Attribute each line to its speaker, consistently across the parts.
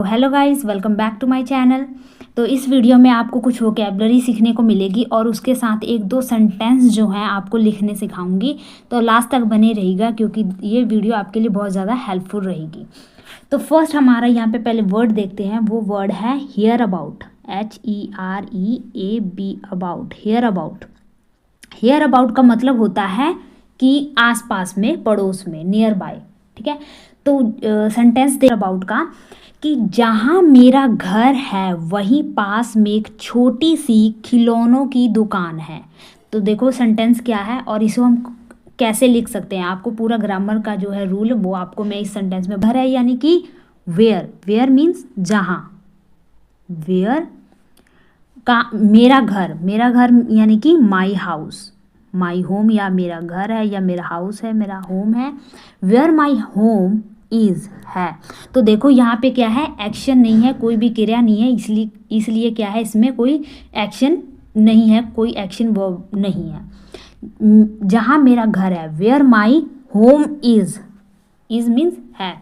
Speaker 1: Hello guys, welcome back to my channel. तो इस video में आपको कुछ वोकैबलरी सीखने को मिलेगी और उसके साथ एक दो सेंटेंस जो हैं आपको लिखने सिखाऊंगी। तो लास्ट तक बने रहिएगा क्योंकि ये वीडियो आपके लिए बहुत ज़्यादा हेल्पफुल रहेगी। तो फर्स्ट हमारा यहाँ पे पहले वर्ड देखते हैं। वो वर्ड है here about, HEREAB, about, here about. Here about का मतलब होता है कि आसपास में, पड़ोस में, नियर बाय। ठीक है, तो सेंटेंस दे अबाउट का कि जहाँ मेरा घर है वहीं पास में एक छोटी सी खिलौनों की दुकान है। तो देखो सेंटेंस क्या है और इसको हम कैसे लिख सकते हैं। आपको पूरा ग्रामर का जो है रूल वो आपको मैं इस सेंटेंस में भर है, यानी कि वेयर। वेयर मीन्स जहाँ, वेयर का मेरा घर यानी कि माई हाउस, माई होम, या मेरा घर है या मेरा हाउस है, मेरा होम है। वेयर माई होम इज है। तो देखो यहाँ पे क्या है, एक्शन नहीं है, कोई भी क्रिया नहीं है, इसलिए क्या है, इसमें कोई एक्शन नहीं है, कोई एक्शन वर्ब नहीं है। जहाँ मेरा घर है, where my home is means है।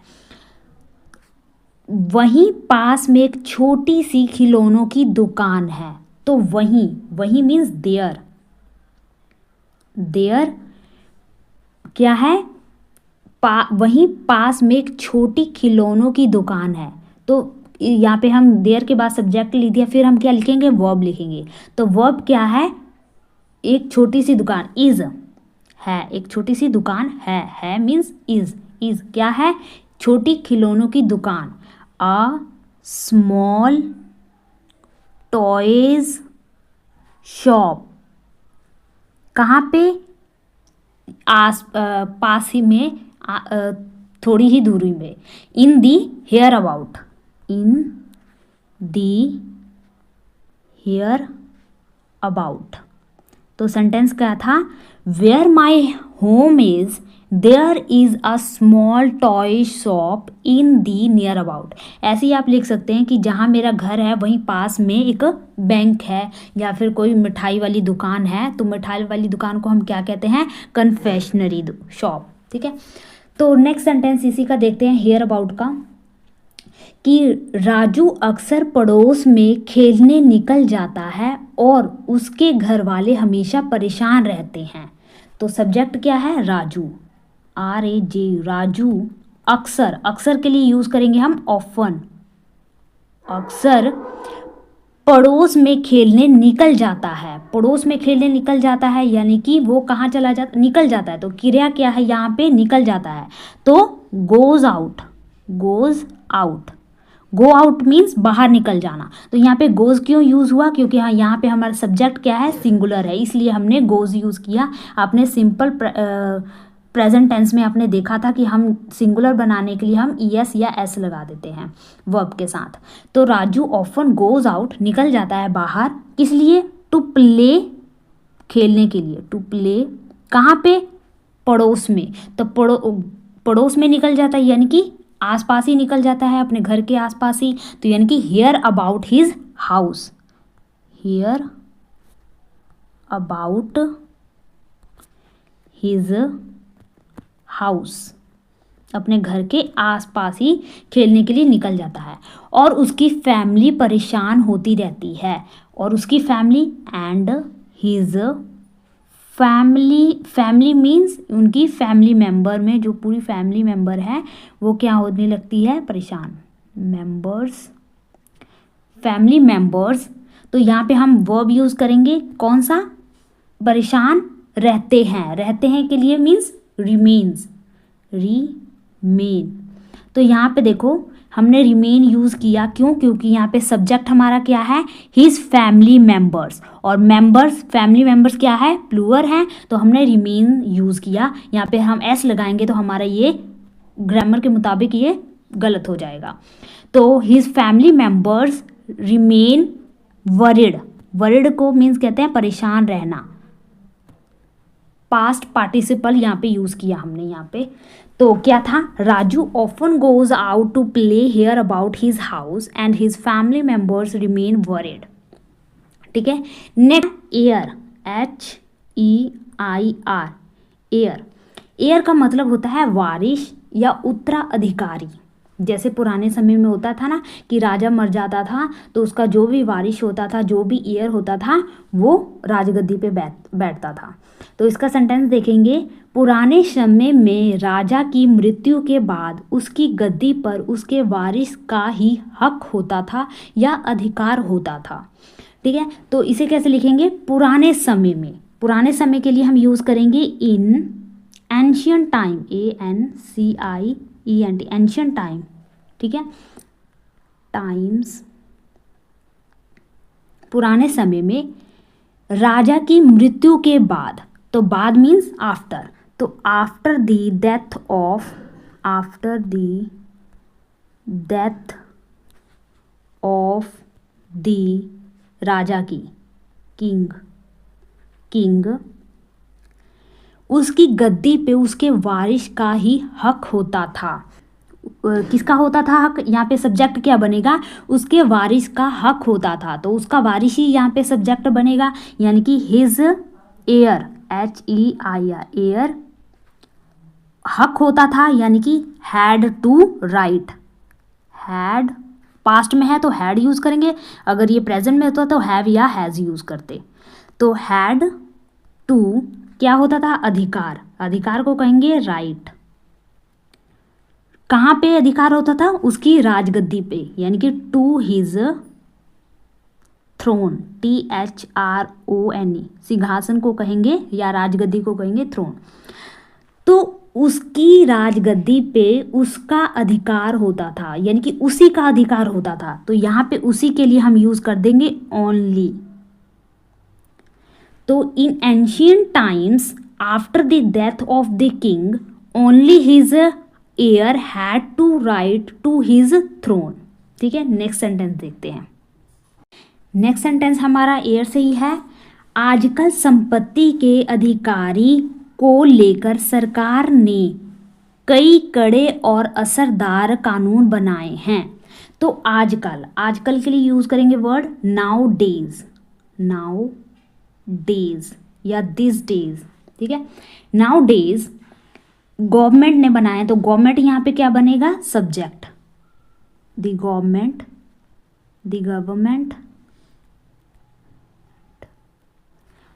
Speaker 1: वहीं पास में एक छोटी सी खिलौनों की दुकान है। तो वहीं मीन्स देयर। देयर क्या है, वहीं पास में एक छोटी खिलौनों की दुकान है। तो यहाँ पे हम देयर के बाद सब्जेक्ट लिख दिया, फिर हम क्या लिखेंगे, वर्ब लिखेंगे। तो वर्ब क्या है, एक छोटी सी दुकान, इज है, एक छोटी सी दुकान है मीन्स इज क्या है, छोटी खिलौनों की दुकान। A small toys shop. कहाँ पे, पास ही में, थोड़ी ही दूरी में। In the here about, in the here about. तो सेंटेंस क्या था, where my home is there is a small toy shop in the near about. ऐसे ही आप लिख सकते हैं कि जहाँ मेरा घर है वहीं पास में एक बैंक है या फिर कोई मिठाई वाली दुकान है। तो मिठाई वाली दुकान को हम क्या कहते हैं, कन्फेक्शनरी शॉप। ठीक है, तो नेक्स्ट सेंटेंस इसी का देखते हैं, हियर अबाउट का, कि राजू अक्सर पड़ोस में खेलने निकल जाता है और उसके घर वाले हमेशा परेशान रहते हैं। तो सब्जेक्ट क्या है, राजू, RAJ, राजू अक्सर के लिए यूज करेंगे हम ऑफन। अक्सर पड़ोस में खेलने निकल जाता है। पड़ोस में खेलने निकल जाता है यानी कि वो कहाँ चला जाता, निकल जाता है। तो क्रिया क्या है यहाँ पे, निकल जाता है। तो goes out, goes out, go out means बाहर निकल जाना। तो यहाँ पे गोज क्यों यूज हुआ, क्योंकि हाँ यहाँ पे हमारा सब्जेक्ट क्या है, सिंगुलर है, इसलिए हमने गोज यूज किया। आपने सिंपल प्रेजेंट टेंस में आपने देखा था कि हम सिंगुलर बनाने के लिए हम ES या S लगा देते हैं वर्ब के साथ। तो राजू ऑफन गोज आउट, निकल जाता है बाहर, किस लिए, टू प्ले, खेलने के लिए। टू प्ले कहाँ पे, पड़ोस में। तो पड़ोस में निकल जाता है यानी कि आसपास ही निकल जाता है, अपने घर के आसपास ही। तो यानी कि here about his house, here about his house, अपने घर के आसपास ही खेलने के लिए निकल जाता है। और उसकी फैमिली परेशान होती रहती है। और उसकी family and his family means उनकी फैमिली मेंबर में जो पूरी फैमिली मेंबर है वो क्या होने लगती है, परेशान। Members, family members. तो यहाँ पे हम वर्ब यूज करेंगे कौन सा, परेशान रहते हैं के लिए मीन्स रिमेन्स, रीमेन। तो यहाँ पे देखो हमने रिमेन यूज किया, क्यों, क्योंकि यहाँ पे सब्जेक्ट हमारा क्या है, हिज फैमिली मेंबर्स। और मेंबर्स, फैमिली मेंबर्स क्या है, प्लूअर है। तो हमने रिमेन यूज किया। यहाँ पे हम S लगाएंगे तो हमारा ये ग्रामर के मुताबिक ये गलत हो जाएगा। तो his family members remain worried, worried को मीन्स कहते हैं परेशान रहना। पास्ट पार्टिसिपल यहाँ पे यूज किया हमने यहाँ पे। तो क्या था, Raju often goes out to play here about his house and his family members remain worried. ठीक है, next air, HEIR, air. Air का मतलब होता है वारिश या उत्तराधिकारी। जैसे पुराने समय में होता था ना कि राजा मर जाता था तो उसका जो भी वारिस होता था, जो भी हेयर होता था, वो राजगद्दी पे बैठता था। तो इसका सेंटेंस देखेंगे, पुराने समय में राजा की मृत्यु के बाद उसकी गद्दी पर उसके वारिस का ही हक होता था या अधिकार होता था। ठीक है, तो इसे कैसे लिखेंगे, पुराने समय में। पुराने समय के लिए हम यूज़ करेंगे in ancient time, ANCIENT, ancient time. ठीक है, टाइम्स, पुराने समय में राजा की मृत्यु के बाद, तो बाद मीन्स आफ्टर, तो after the death of, after the death of the raja की, किंग, उसकी गद्दी पे उसके वारिस का ही हक होता था। किसका होता था हक, यहाँ पे सब्जेक्ट क्या बनेगा, उसके वारिस का हक होता था, तो उसका वारिस ही यहाँ पे सब्जेक्ट बनेगा, यानी कि हिज एयर, HEIR, एयर, हक होता था यानी कि had to right, had past में है तो हैड यूज करेंगे, अगर ये प्रेजेंट में होता तो हैव या हैज यूज करते। तो हैड टू क्या होता था, अधिकार, अधिकार को कहेंगे राइट। कहाँ पे अधिकार होता था, उसकी राजगद्दी पे, यानी कि टू हिज थ्रोन, THRONE, सिंहासन को कहेंगे या राजगद्दी को कहेंगे थ्रोन। तो उसकी राजगद्दी पे उसका अधिकार होता था, यानी कि उसी का अधिकार होता था, तो यहाँ पे उसी के लिए हम यूज कर देंगे ओनली। तो in ancient times after the death of the king only his heir had to right to his throne. ठीक है, नेक्स्ट सेंटेंस देखते हैं। नेक्स्ट सेंटेंस हमारा एयर से ही है। आजकल संपत्ति के अधिकारी को लेकर सरकार ने कई कड़े और असरदार कानून बनाए हैं। तो आजकल, आजकल के लिए यूज करेंगे word now days, now days या दिस डेज। ठीक है, नाउ डेज गवर्नमेंट ने बनाया, तो गवर्नमेंट यहाँ पे क्या बनेगा, subject, the government, the government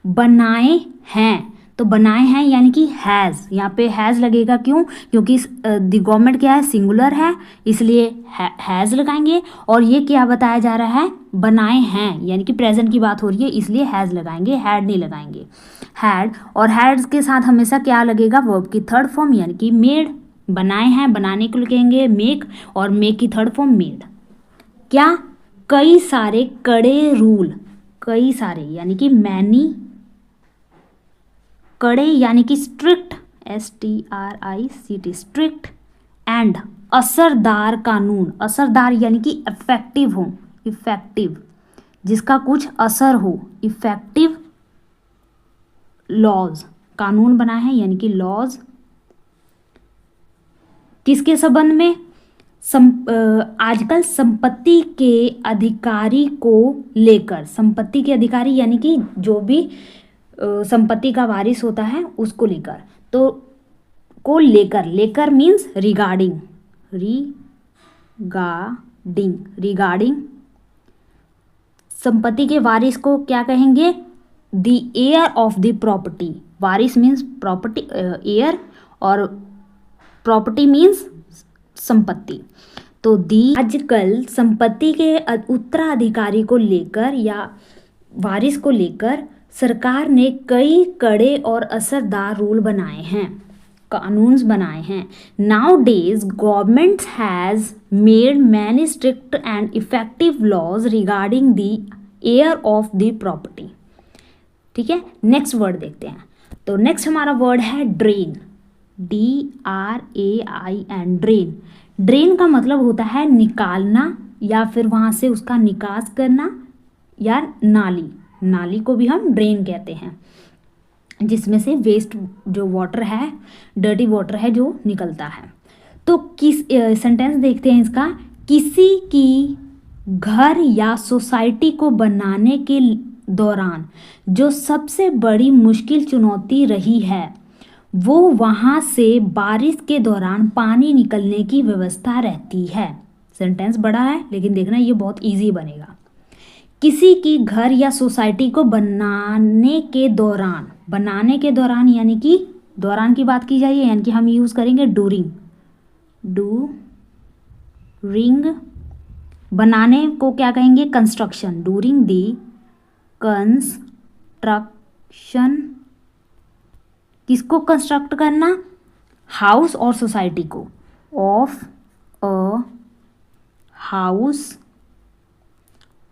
Speaker 1: बनाए हैं, तो बनाए हैं यानी कि हैज़, यहाँ पे हैज़ लगेगा, क्यों, क्योंकि द गवर्नमेंट क्या है, सिंगुलर है, इसलिए हैज़ लगाएंगे। और ये क्या बताया जा रहा है, बनाए हैं, यानी कि प्रेजेंट की बात हो रही है, इसलिए हैज़ लगाएंगे, हैड नहीं लगाएंगे। हैड, और हैड के साथ हमेशा क्या लगेगा, वर्ब की थर्ड फॉर्म, यानी कि मेड। बनाए हैं, बनाने को कहेंगे मेक, और मेक की थर्ड फॉर्म मेड। क्या, कई सारे कड़े रूल, कई सारे यानी कि मैनी, कड़े यानी कि स्ट्रिक्ट, STRICT, स्ट्रिक्ट, एंड असरदार कानून, असरदार यानी कि इफेक्टिव हो, इफेक्टिव, जिसका कुछ असर हो, इफेक्टिव लॉज, कानून बनाए हैं यानी कि लॉज। किसके संबंध में, आजकल संपत्ति के अधिकारी को लेकर, संपत्ति के अधिकारी यानी कि जो भी संपत्ति का वारिस होता है उसको लेकर, तो को लेकर, लेकर मीन्स रिगार्डिंग, रिगार्डिंग संपत्ति के वारिस को क्या कहेंगे, the heir of the property, Waris means property, air, और प्रॉपर्टी मीन्स संपत्ति। तो आजकल संपत्ति के उत्तराधिकारी को लेकर या वारिस को लेकर सरकार ने कई कड़े और असरदार रूल बनाए हैं, कानून्स बनाए हैं। Nowadays government has made many strict and effective laws regarding the heir of the property. ठीक है, नेक्स्ट वर्ड देखते हैं। तो नेक्स्ट हमारा वर्ड है ड्रेन, DRAIN, ड्रेन। ड्रेन का मतलब होता है निकालना या फिर वहाँ से उसका निकास करना, या नाली, नाली को भी हम ड्रेन कहते हैं, जिसमें से वेस्ट जो वाटर है, डर्टी वाटर है जो निकलता है। तो किस सेंटेंस देखते हैं इसका, किसी की घर या सोसाइटी को बनाने के दौरान जो सबसे बड़ी मुश्किल चुनौती रही है वो वहाँ से बारिश के दौरान पानी निकलने की व्यवस्था रहती है। सेंटेंस बड़ा है लेकिन देखना ये बहुत इजी बनेगा। किसी की घर या सोसाइटी को बनाने के दौरान यानी कि दौरान की बात की जाइए, यानी कि हम यूज़ करेंगे डूरिंग। बनाने को क्या कहेंगे? कंस्ट्रक्शन। डूरिंग दी कंस्ट्रक्शन, किसको कंस्ट्रक्ट करना? हाउस और सोसाइटी को। ऑफ अ हाउस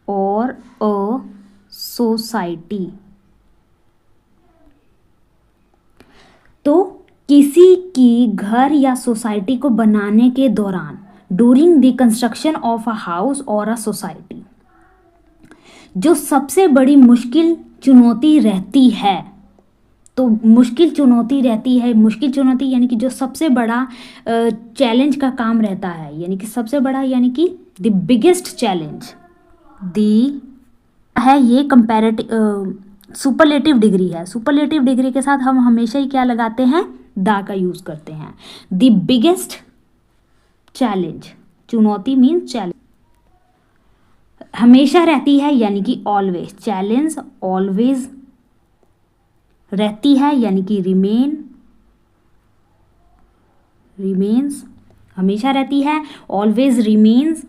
Speaker 1: और अ सोसाइटी। तो किसी की घर या सोसाइटी को बनाने के दौरान, during the construction of a house और अ सोसाइटी, जो सबसे बड़ी मुश्किल चुनौती रहती है। तो मुश्किल चुनौती यानी कि जो सबसे बड़ा चैलेंज का काम रहता है, यानी कि सबसे बड़ा, यानी कि द बिगेस्ट चैलेंज। दी है ये कंपैरेटिव सुपरलेटिव डिग्री है। सुपरलेटिव डिग्री के साथ हम हमेशा ही क्या लगाते हैं? दा का यूज करते हैं। द बिगेस्ट चैलेंज, चुनौती मीन्स चैलेंज, हमेशा रहती है यानी कि ऑलवेज। चैलेंज ऑलवेज रहती है यानी कि रिमेन्स, हमेशा रहती है। ऑलवेज रिमेन्स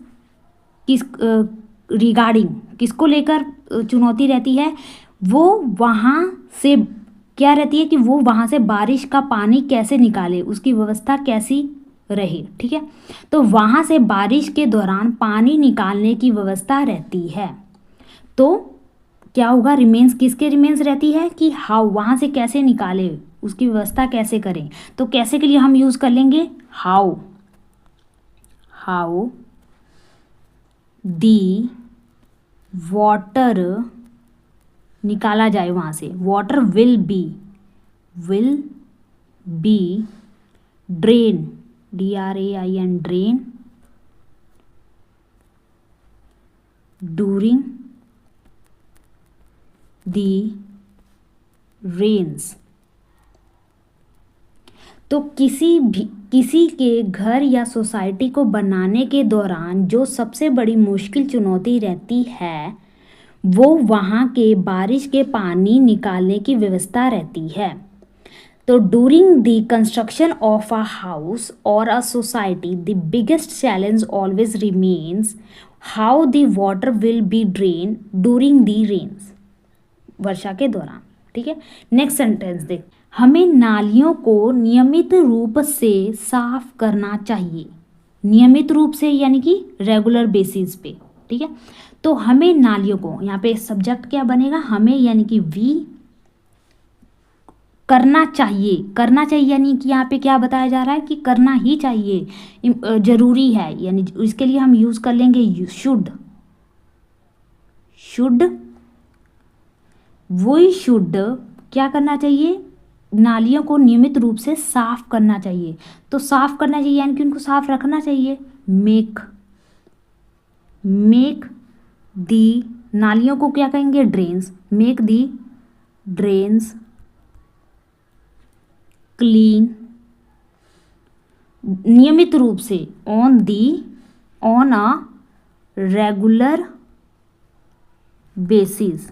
Speaker 1: रिगार्डिंग, किसको लेकर चुनौती रहती है? वो वहाँ से क्या रहती है कि वो वहाँ से बारिश का पानी कैसे निकाले, उसकी व्यवस्था कैसी रहे। ठीक है, तो वहाँ से बारिश के दौरान पानी निकालने की व्यवस्था रहती है। तो क्या होगा? रिमेन्स, किसके रिमेन्स रहती है कि हाउ, वहाँ से कैसे निकाले, उसकी व्यवस्था कैसे करें। तो कैसे के लिए हम यूज़ कर लेंगे हाउ दी वाटर निकाला जाए वहाँ से। Water will be drain, DRAIN, drain during the rains. तो किसी के घर या सोसाइटी को बनाने के दौरान जो सबसे बड़ी मुश्किल चुनौती रहती है वो वहाँ के बारिश के पानी निकालने की व्यवस्था रहती है। तो during the construction of a house और a society the biggest challenge always remains how the water will be drain during the rains, वर्षा के दौरान। ठीक है, नेक्स्ट सेंटेंस देख। हमें नालियों को नियमित रूप से साफ करना चाहिए। नियमित रूप से यानी कि रेगुलर बेसिस पे। ठीक है, तो हमें नालियों को, यहाँ पे सब्जेक्ट क्या बनेगा? हमें, यानी कि वी, करना चाहिए यानी कि यहाँ पे क्या बताया जा रहा है कि करना ही चाहिए, जरूरी है, यानी इसके लिए हम यूज कर लेंगे शुड। वी शुड क्या करना चाहिए? नालियों को नियमित रूप से साफ करना चाहिए। तो साफ करना चाहिए यानी कि उनको साफ रखना चाहिए। मेक दी, नालियों को क्या कहेंगे? Drains. Make the drains clean, नियमित रूप से, ऑन अ रेगुलर बेसिस,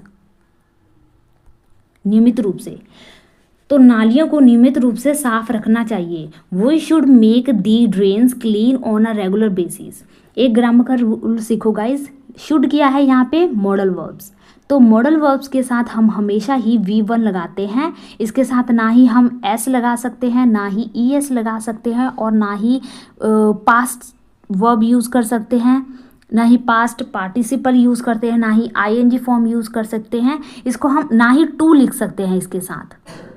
Speaker 1: नियमित रूप से। तो नालियों को नियमित रूप से साफ रखना चाहिए। We should make the drains clean on a regular basis. एक ग्रामर का रूल सीखो गाइस। शुड किया है यहाँ पे मॉडल वर्ब्स, तो मॉडल वर्ब्स के साथ हम हमेशा ही V1 लगाते हैं। इसके साथ ना ही हम S लगा सकते हैं, ना ही ES लगा सकते हैं, और ना ही पास्ट वर्ब यूज़ कर सकते हैं, ना ही पास्ट पार्टिसिपल यूज़ करते हैं, ना ही ING फॉर्म यूज़ कर सकते हैं। इसको हम ना ही टू लिख सकते हैं। इसके साथ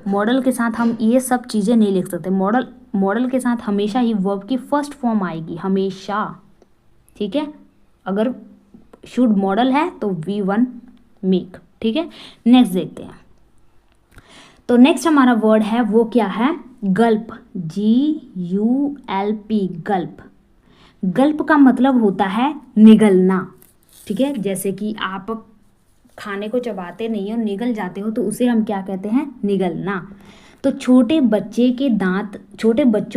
Speaker 1: मॉडल के साथ हम ये सब चीज़ें नहीं लिख सकते। मॉडल के साथ हमेशा ही वर्ब की फर्स्ट फॉर्म आएगी, हमेशा। ठीक है, अगर शुड मॉडल है तो V1 मेक। ठीक है, नेक्स्ट देखते हैं। तो नेक्स्ट हमारा वर्ड है वो क्या है? गल्प, GULP, गल्प। गल्प का मतलब होता है निगलना। ठीक है, जैसे कि आप खाने को चबाते नहीं हो, निगल जाते हो, तो उसे हम क्या कहते हैं? निगलना। तो छोटे बच्चों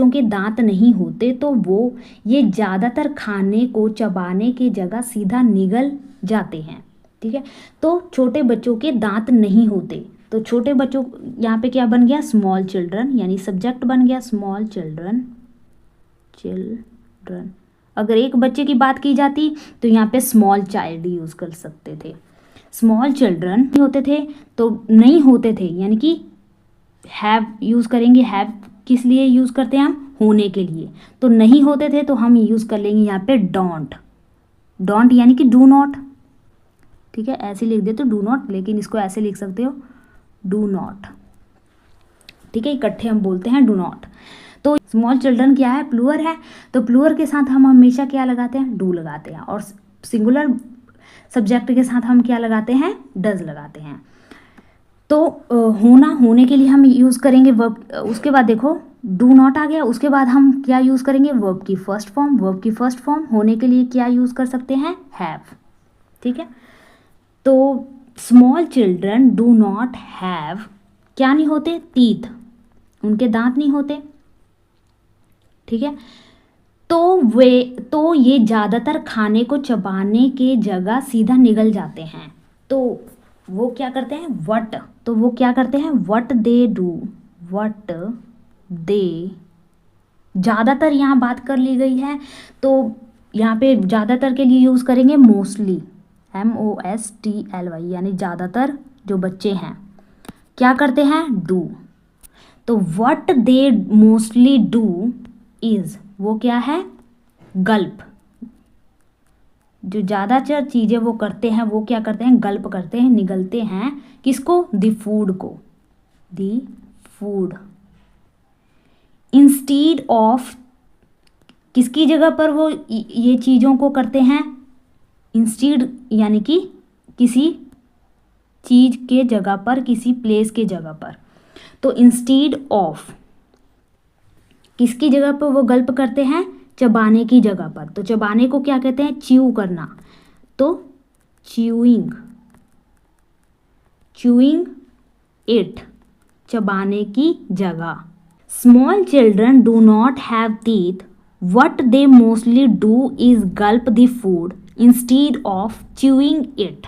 Speaker 1: के दांत नहीं होते, तो ये ज़्यादातर खाने को चबाने की जगह सीधा निगल जाते हैं। ठीक है, तो छोटे बच्चों के दांत नहीं होते, तो छोटे बच्चों, यहाँ पे क्या बन गया, स्मॉल चिल्ड्रन, यानी सब्जेक्ट बन गया स्मॉल चिल्ड्रन। अगर एक बच्चे की बात की जाती तो यहाँ पे स्मॉल चाइल्ड यूज़ कर सकते थे। स्मॉल चिल्ड्रन नहीं होते थे तो नहीं होते थे, यानी कि हैव यूज़ करेंगे। हैव किस लिए यूज़ करते हैं हम, होने के लिए। तो नहीं होते थे तो हम यूज़ कर लेंगे यहाँ पे डोंट। डोंट यानी कि डू नॉट। ठीक है, ऐसे लिख दे तो डू नॉट, लेकिन इसको ऐसे लिख सकते हो डू नॉट। ठीक है, इकट्ठे हम बोलते हैं डू नॉट। तो स्मॉल चिल्ड्रन क्या है, प्लूअर है, तो प्लूअर के साथ हम हमेशा क्या लगाते हैं, डू लगाते हैं, और सिंगुलर सब्जेक्ट के साथ हम क्या लगाते हैं, डज लगाते हैं। तो होने के लिए हम यूज़ करेंगे वर्ब। उसके बाद देखो डू नॉट आ गया, उसके बाद हम क्या यूज़ करेंगे, वर्ब की फर्स्ट फॉर्म। वर्ब की फर्स्ट फॉर्म होने के लिए क्या यूज़ कर सकते हैं, हैव। ठीक है, तो small children do not have, क्या नहीं होते, टीथ, उनके दांत नहीं होते। ठीक है, तो ये ज़्यादातर खाने को चबाने के जगह सीधा निगल जाते हैं। तो वो क्या करते हैं, वट, तो वो क्या करते हैं, what they do, what they, ज़्यादातर यहाँ बात कर ली गई है, तो यहाँ पे ज़्यादातर के लिए यूज़ करेंगे मोस्टली, MOSTLY, यानी ज़्यादातर जो बच्चे हैं क्या करते हैं, डू। तो what they mostly do is, वो क्या है, गल्प। जो ज़्यादातर चीज़ें वो करते हैं वो क्या करते हैं, गल्प करते हैं, निगलते हैं, किसको, द फूड को, द फूड। इंस्टीड ऑफ, किसकी जगह पर वो ये चीज़ों को करते हैं, इंस्टीड यानी कि किसी चीज़ के जगह पर, किसी प्लेस के जगह पर। तो इंस्टीड ऑफ किसकी जगह पर वो गल्प करते हैं, चबाने की जगह पर। तो चबाने को क्या कहते हैं, च्यू करना, तो च्यूइंग, च्यूइंग इट, चबाने की जगह। Small children do not have teeth, what they mostly do is Gulp the food instead of chewing it.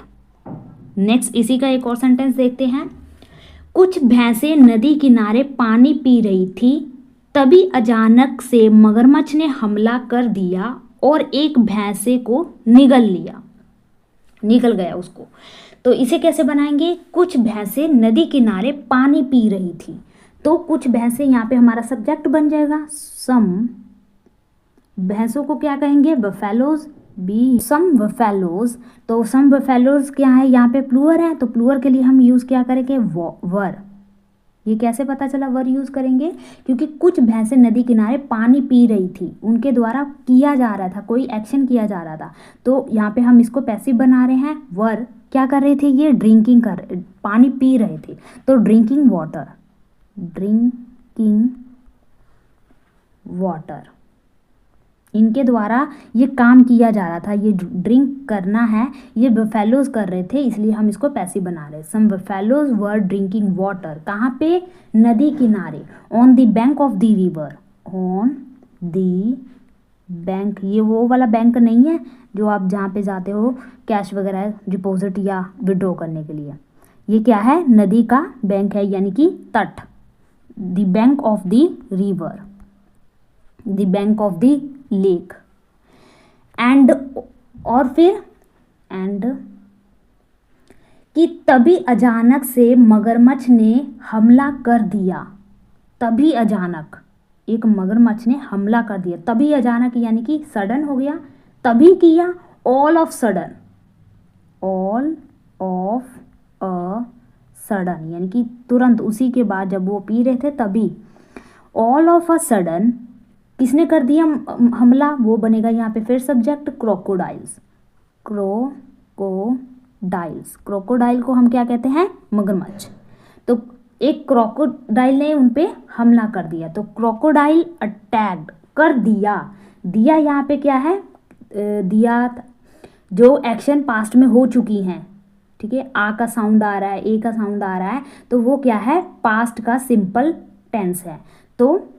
Speaker 1: Next इसी का एक और सेंटेंस देखते हैं। कुछ भैंसें नदी किनारे पानी पी रही थी, तभी अचानक से मगरमच्छ ने हमला कर दिया और एक भैंसे को निगल लिया, निगल गया उसको। तो इसे कैसे बनाएंगे, कुछ भैंसें नदी किनारे पानी पी रही थी, तो कुछ भैंसें यहाँ पे हमारा सब्जेक्ट बन जाएगा। सम, भैंसों को क्या कहेंगे, बफेलोज, बी सम बफेलोज। तो सम बफेलोज क्या है, यहाँ पे प्लूअर है, तो प्लूअर के लिए हम यूज़ क्या करेंगे, वर। ये कैसे पता चला वर यूज़ करेंगे, क्योंकि कुछ भैंसें नदी किनारे पानी पी रही थी, उनके द्वारा किया जा रहा था, कोई एक्शन किया जा रहा था, तो यहाँ पे हम इसको पैसिव बना रहे हैं। वर क्या कर रहे थे, ये ड्रिंकिंग पानी पी रहे थे, तो ड्रिंकिंग वाटर, ड्रिंकिंग वाटर, इनके द्वारा ये काम किया जा रहा था, ये ड्रिंक करना है, ये बफेलोज कर रहे थे, इसलिए हम इसको पैसिव बना रहे हैं। Some buffaloes were drinking water, कहाँ पे, नदी किनारे, on the bank of the river, on the bank, ये वो वाला बैंक नहीं है जो आप जहाँ पे जाते हो कैश वगैरह डिपॉजिट या विड्रॉ करने के लिए, ये क्या है, नदी का बैंक है, यानी कि तट, the bank of the river, the bank of the lake. And, और फिर एंड, कि तभी अचानक से मगरमच्छ ने हमला कर दिया, तभी अचानक एक मगरमच्छ ने हमला कर दिया, तभी अचानक यानी कि सडन हो गया, तभी किया, all of sudden, all of a sudden, यानी कि तुरंत, उसी के बाद जब वो पी रहे थे तभी, ऑल ऑफ अ सडन किसने कर दिया हमला, वो बनेगा यहाँ पे फिर सब्जेक्ट, क्रोकोडाइल्स, क्रोकोडाइल्स, क्रोकोडाइल को हम क्या कहते हैं, मगरमच्छ। तो एक क्रोकोडाइल ने उन पे हमला कर दिया, तो क्रोकोडाइल अटैक्ड, कर दिया, दिया यहाँ पे क्या है, दिया जो एक्शन पास्ट में हो चुकी हैं। ठीक है, आ का साउंड आ रहा है, ए का साउंड आ रहा है, तो वो क्या है, पास्ट का सिंपल टेंस है। तो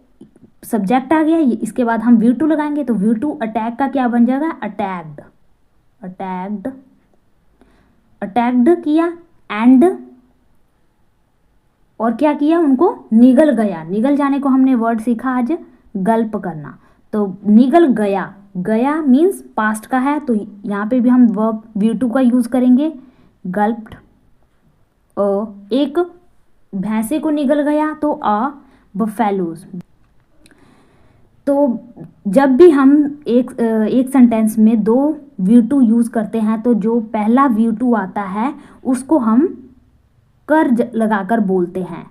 Speaker 1: सब्जेक्ट आ गया, इसके बाद हम V2 लगाएंगे तो V2 अटैक का क्या बन जाएगा, अटैक्ड, अटैक्ड, अटैक्ड किया एंड और क्या किया, उनको निगल गया। निगल जाने को हमने वर्ड सीखा आज, गल्प करना। तो निगल गया, गया मीन्स पास्ट का है, तो यहाँ पे भी हम वर्ब V2 का यूज करेंगे, गल्प्ड। एक भैंसे को निगल गया तो बफेलोज। तो जब भी हम एक सेंटेंस में दो V2 यूज करते हैं तो जो पहला V2 आता है उसको हम कर लगाकर बोलते हैं।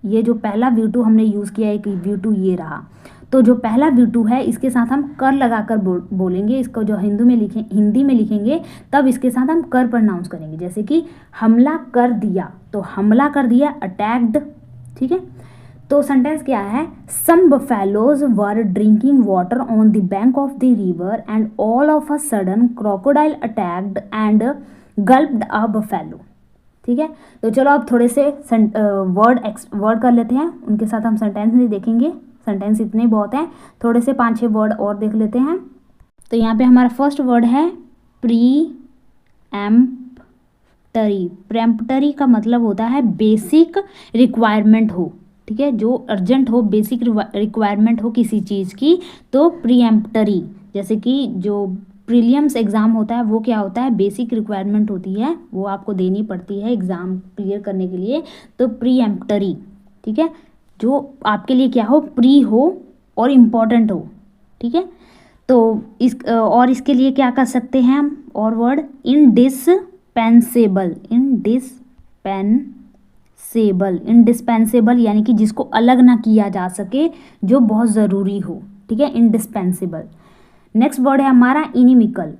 Speaker 1: ये जो पहला V2 हमने यूज किया है कि V2 ये रहा, तो जो पहला V2 है इसके साथ हम कर लगाकर बोलेंगे। इसको जो हिंदी में लिखेंगे तब इसके साथ हम कर प्रोनाउंस करेंगे। जैसे कि हमला कर दिया, तो हमला कर दिया, अटैक्ड। ठीक है, तो सेंटेंस क्या है, some buffaloes were drinking water on the bank of the river and all of a sudden crocodile attacked and gulped a buffalo. ठीक है, तो चलो अब थोड़े से वर्ड कर लेते हैं, उनके साथ हम सेंटेंस नहीं देखेंगे, सेंटेंस इतने बहुत हैं, थोड़े से 5-6 वर्ड और देख लेते हैं। तो यहाँ पे हमारा फर्स्ट वर्ड है प्रीएम्प्टरी। प्रेम्प्टरी का मतलब होता है बेसिक रिक्वायरमेंट हो। ठीक है, जो अर्जेंट हो, बेसिक रिक्वायरमेंट हो किसी चीज़ की, तो प्रीएम्प्टरी। जैसे कि जो प्रीलिम्स एग्ज़ाम होता है वो क्या होता है, बेसिक रिक्वायरमेंट होती है, वो आपको देनी पड़ती है एग्ज़ाम क्लियर करने के लिए, तो प्रीएम्प्टरी। ठीक है, जो आपके लिए क्या हो, प्री हो और इम्पॉर्टेंट हो। ठीक है, तो और इसके लिए क्या कर सकते हैं हम, और वर्ड इंडिस्पेंसेबल। इंडिस्पेंसेबल यानी कि जिसको अलग ना किया जा सके, जो बहुत ज़रूरी हो। ठीक है, इंडिस्पेंसेबल। नेक्स्ट वर्ड है हमारा इनिमिकल।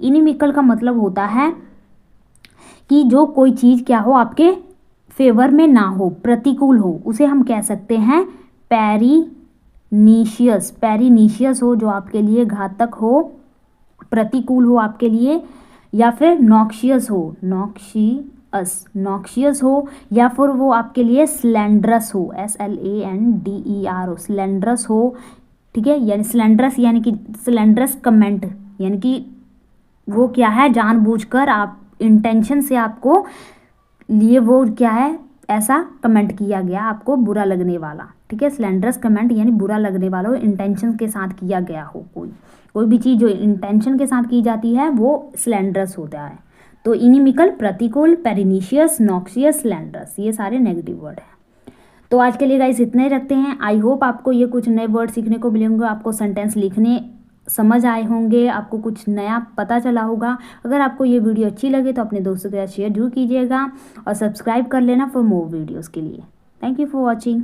Speaker 1: इनिमिकल का मतलब होता है कि जो कोई चीज़ क्या हो, आपके फेवर में ना हो, प्रतिकूल हो, उसे हम कह सकते हैं पेरिनीशियस। पेरिनीशियस हो, जो आपके लिए घातक हो, प्रतिकूल हो आपके लिए, या फिर नॉक्शियस हो, नॉक्शियस हो, या फिर वो आपके लिए स्लेंडरस हो, SLANDER, स्लेंडरस हो। ठीक है, यानी स्लेंडरस यानी कि स्लेंडरस कमेंट, यानी कि वो क्या है, जानबूझकर आप इंटेंशन से आपको लिए वो क्या है, ऐसा कमेंट किया गया, आपको बुरा लगने वाला। ठीक है, स्लेंडरस कमेंट यानी बुरा लगने वाला हो, इंटेंशन के साथ किया गया हो। कोई भी चीज़ जो इंटेंशन के साथ की जाती है वो स्लेंडरस होता है। तो इनिमिकल, प्रतिकूल, पेरिनीशियस, नॉक्शियस, स्लेंडरस, ये सारे नेगेटिव वर्ड हैं। तो आज के लिए गाइस इतने ही रखते हैं। आई होप आपको ये कुछ नए वर्ड सीखने को मिलेंगे, आपको सेंटेंस लिखने समझ आए होंगे, आपको कुछ नया पता चला होगा। अगर आपको ये वीडियो अच्छी लगे तो अपने दोस्तों के साथ शेयर जरूर कीजिएगा और सब्सक्राइब कर लेना फॉर मोर वीडियोज़ के लिए। Thank you for watching.